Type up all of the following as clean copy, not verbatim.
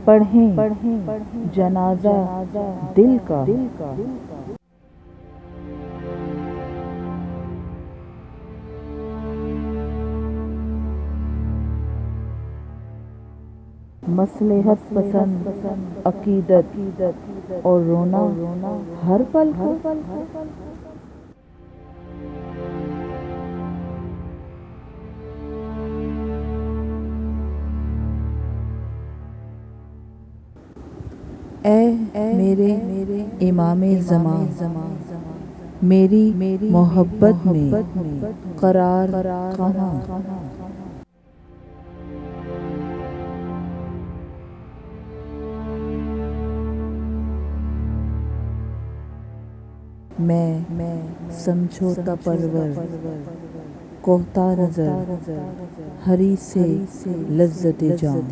पढ़ें जनाजा दिल का। मसलहत पसंद अकीदत और रोना हर पल का। ऐ मेरे इमामे ज़मां, मेरी मोहब्बत में करार कहाँ। मैं समझौता परवर कोहता नजर हरी से लज्जत जान।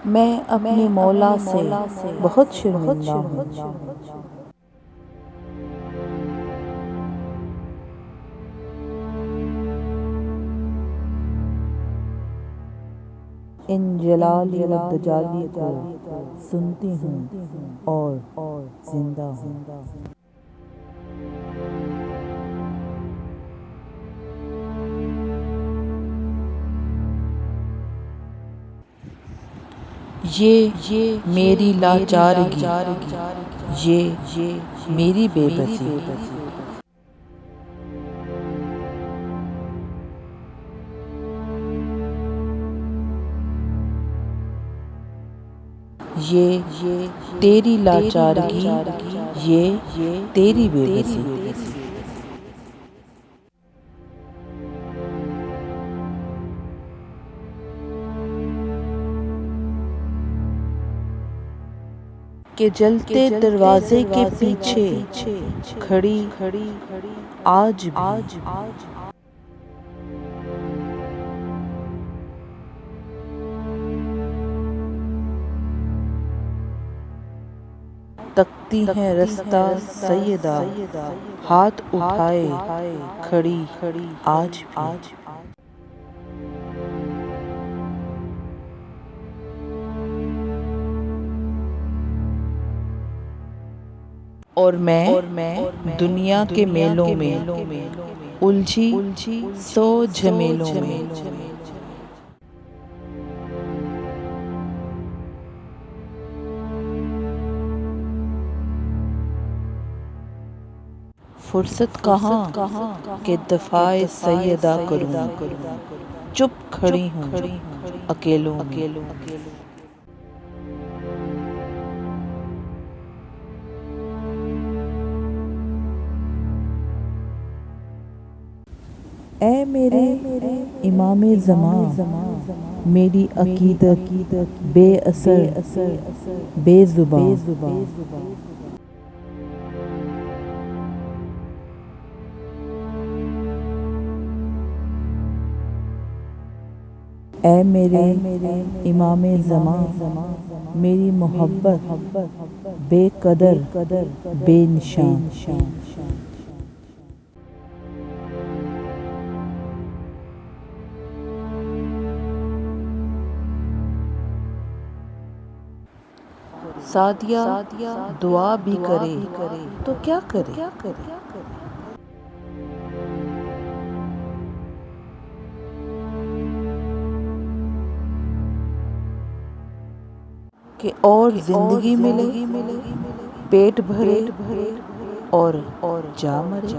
मैं अपने मौला से बहुत शर्मिंदा हूँ। इन जलाली व दजाली को सुनती हूँ और जिंदा हूँ। ये मेरी लाचारगी, ये मेरी बेबसी। ये तेरी लाचारगी, ये तेरी बेबसी। के जलते दरवाजे के पीछे खड़ी आज भी तकती है रास्ता सैयदा, हाथ उठाए खड़ी आज भी। और मैं दुनिया के मेलों में उलझी सौ झमेलों में। फुर्सत कहाँ के दफाए सैयदा करूं, चुप खड़ी हूँ अकेलों में। ऐ मेरे इमामे ज़मां, मेरी अकीदत बेअसर बेज़ुबां। ऐ मेरे इमामे ज़मां, मेरी मोहब्बत बेकदर बेनिशान। सादिया दुआ भी करे तो क्या करे। कि और जिंदगी मिले, पेट भरे और जा मरे।